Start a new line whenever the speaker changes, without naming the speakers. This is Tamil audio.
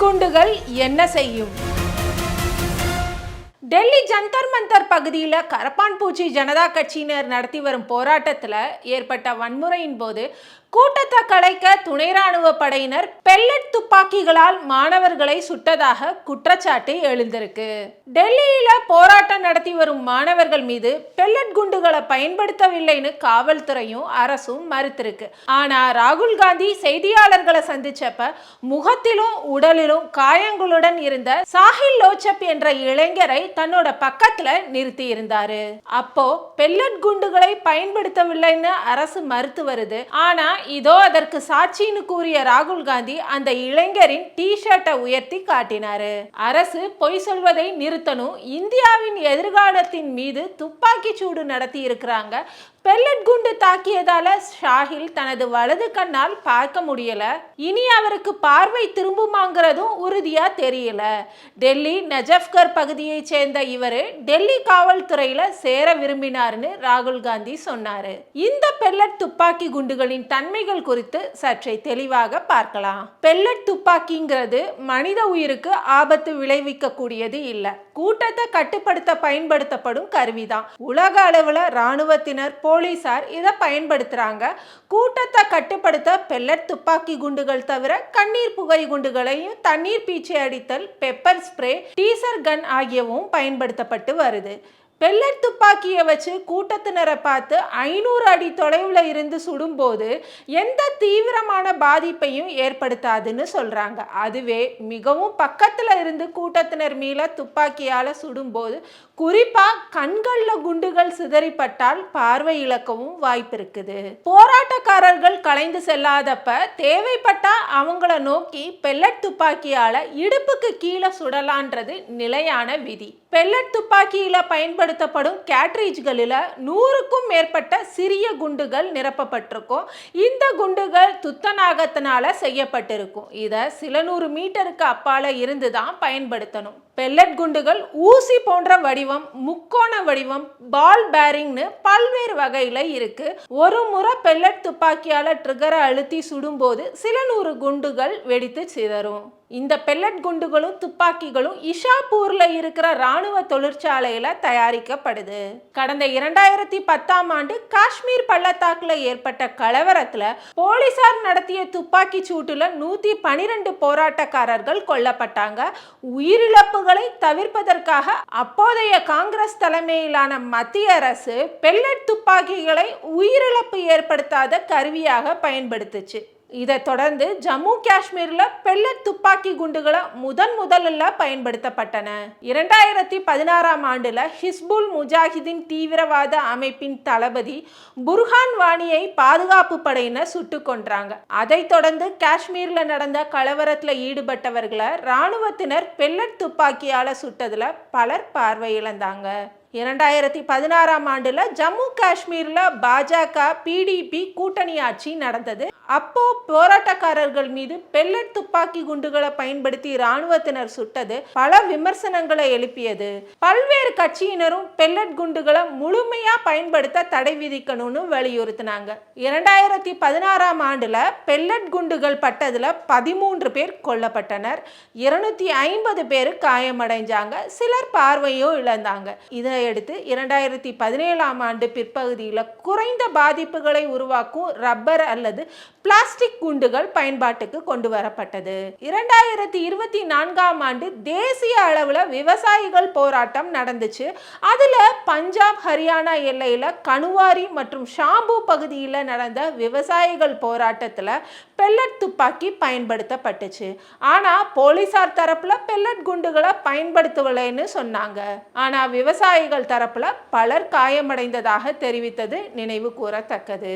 குண்டுகள் என்ன செய்யும்? டெல்லி ஜந்தர் மந்தர் பகுதியில் கரப்பான்பூச்சி ஜனதா கட்சியினர் நடத்தி வரும் போராட்டத்தில் ஏற்பட்ட வன்முறையின் போது கூட்டத்தை கலைக்க துணை ராணுவ படையினர் பெல்லட் துப்பாக்கிகளால் மாணவர்களை சுட்டதாக குற்றச்சாட்டு எழுந்திருக்கு. டெல்லியில போராட்டம் நடத்தி வரும் மாணவர்கள் மீது பெல்லட் குண்டுகளை பயன்படுத்தவில்லைன்னு காவல்துறையும் அரசும் மறுத்திருக்கு. ஆனா ராகுல் காந்தி செய்தியாளர்களை சந்திச்சப்ப முகத்திலும் உடலிலும் காயங்களுடன் இருந்த சாஹில் லோச்சப் என்ற இளைஞரை தன்னோட பக்கத்துல நிறுத்தி இருந்தாரு. அப்போ பெல்லட் குண்டுகளை பயன்படுத்தவில்லைன்னு அரசு மறுத்து வருது. ஆனா இதோ அதற்கு சாட்சின்னு கூறிய ராகுல் காந்தி அந்த இளைஞரின் டி-ஷர்ட்டை உயர்த்தி காட்டினாரு. அரசு பொய் சொல்வதை நிறுத்தணும், இந்தியாவின் எதிர்காலத்தின் மீது துப்பாக்கி சூடு நடத்தி இருக்கிறாங்க, பெல்லட் குண்டு தாக்கியதால ஷாஹில் தனது வலது கண்ணால் பார்க்க முடியல, இனி அவருக்கு பார்வை திரும்புமாங்கிறதும் உறுதியா தெரியல. டெல்லி நஜப்கர் பகுதியை சேர்ந்த இவரு டெல்லி காவல்துறையில சேர விரும்பினார்னு ராகுல் காந்தி சொன்னாரு. இந்த பெல்லட் துப்பாக்கி குண்டுகளின் தன்மைகள் குறித்து சற்றே தெளிவாக பார்க்கலாம். பெல்லட் துப்பாக்கிங்கிறது மனித உயிருக்கு ஆபத்து விளைவிக்க கூடியது இல்ல, கூட்டத்தை கட்டுப்படுத்த பயன்படுத்தப்படும் கருவிதான். உலக அளவுல ராணுவத்தினர் போலீசார் இதை பயன்படுத்துறாங்க. கூட்டத்தை கட்டுப்படுத்த பெல்லட் துப்பாக்கி குண்டுகள் தவிர கண்ணீர் புகை குண்டுகளையும் தண்ணீர் பீச்சி அடித்தல், பெப்பர் ஸ்ப்ரே, டீசர் கன் ஆகியவும் பயன்படுத்தப்பட்டு வருது. பெல்லட் துப்பாக்கியை வச்சு கூட்டத்தினரை பார்த்து 500 அடி தொலைவில் இருந்து சுடும்போது எந்த தீவிரமான பாதிப்பையும் ஏற்படுத்தாதுன்னு சொல்றாங்க. அதுவே மிகவும் பக்கத்துல இருந்து கூட்டத்தினர் மீது துப்பாக்கியால சுடும்போது குறிப்பா கண்கள்ல குண்டுகள் சிதறிப்பட்டால் பார்வை இழக்கவும் வாய்ப்பு இருக்குது. போராட்டக்காரர்கள் கலைந்து செல்லாதப்ப தேவைப்பட்டா அவங்கள நோக்கி பெல்லட் துப்பாக்கியால இடுப்புக்கு கீழே சுடலான்றது நிலையான விதி. பெல்லட் துப்பாக்கியில பயன்படுத்தப்படும் கேட்ரிட்ஜ்களில் 100க்கும் மேற்பட்ட சிறிய குண்டுகள் நிரப்பப்பட்டிருக்கும். இந்த குண்டுகள் துத்தநாகத்தினால செய்யப்பட்டிருக்கும். இதை சில 100 மீட்டருக்கு அப்பால இருந்து தான் பயன்படுத்தணும். பெல்லட் குண்டுகள் ஊசி போன்ற வடிவம், முக்கோண வடிவம், பால் பேரிங்னு பல்வேறு வகையில இருக்கு. ஒரு முறை பெல்லட் துப்பாக்கியால ட்ரிகரை அழுத்தி சுடும்போது சில 100 குண்டுகள் வெடித்து சிதறும். இந்த பெல்லட் குண்டுகளும் துப்பாக்கிகளும் இஷாப்பூர்ல இருக்கிற ராணுவ தொழிற்சாலையில தயாரிக்கப்படுது. கடந்த 2010ஆம் ஆண்டு காஷ்மீர் பள்ளத்தாக்குல ஏற்பட்ட கலவரத்துல போலீசார் நடத்திய துப்பாக்கி சூட்டுல 112 போராட்டக்காரர்கள் கொல்லப்பட்டாங்க. உயிரிழப்புகளை தவிர்ப்பதற்காக அப்போதைய காங்கிரஸ் தலைமையிலான மத்திய அரசு பெல்லட் துப்பாக்கிகளை உயிரிழப்பு ஏற்படுத்தாத கருவியாக பயன்படுத்துச்சு. இதை தொடர்ந்து ஜம்மு காஷ்மீர்ல பெல்லட் துப்பாக்கி குண்டுகளை முதல்ல பயன்படுத்தப்பட்டன. 2016ஆம் ஆண்டுல ஹிஸ்புல் முஜாஹிதீன் தீவிரவாத அமைப்பின் தளபதி புர்ஹான் வானியை பாதுகாப்பு படையினர் சுட்டு கொன்றாங்க. அதை தொடர்ந்து காஷ்மீர்ல நடந்த கலவரத்துல ஈடுபட்டவர்களை ராணுவத்தினர் பெல்லட் துப்பாக்கியால சுட்டதுல பலர் பார்வை இழந்தாங்க. 2016ஆம் ஆண்டுல ஜம்மு காஷ்மீர்ல பாஜக பிடிபி கூட்டணி ஆட்சி நடந்தது. அப்போ போராட்டக்காரர்கள் மீது பெல்லட் துப்பாக்கி குண்டுகளை பயன்படுத்தி ராணுவத்தினர் சுட்டது பல விமர்சனங்களை எழுப்பியது. பல்வேறு கட்சியினரும் பெல்லட் குண்டுகளை முழுமையா பயன்படுத்த தடை விதிக்கணும்னு வலியுறுத்தினாங்க. 2016ஆம் ஆண்டுல பெல்லட் குண்டுகள் பட்டதுல 13 பேர் கொல்லப்பட்டனர், 250 பேர் காயமடைஞ்சாங்க, சிலர் பார்வையோ இழந்தாங்க. இதையடுத்து 2017ஆம் ஆண்டு பிற்பகுதியில் குறைந்த பாதிப்புகளை உருவாக்கும் ரப்பர் அல்லது பிளாஸ்டிக் குண்டுகள் பயன்பாட்டுக்கு கொண்டு வரப்பட்டது. 2024ஆம் ஆண்டு தேசிய அளவில் விவசாயிகள் போராட்டம் நடந்துச்சு. அதுல பஞ்சாப் ஹரியானா எல்லையில கனுவாரி மற்றும் ஷாம்பு பகுதியில் நடந்த விவசாயிகள் போராட்டத்தில் பெல்லட் துப்பாக்கி பயன்படுத்தப்பட்டுச்சு. ஆனா போலீசார் தரப்புல பெல்லட் குண்டுகளை பயன்படுத்தவில்லைன்னு சொன்னாங்க. ஆனா விவசாயிகள் தரப்புல பலர் காயமடைந்ததாக தெரிவித்தது நினைவு கூறத்தக்கது.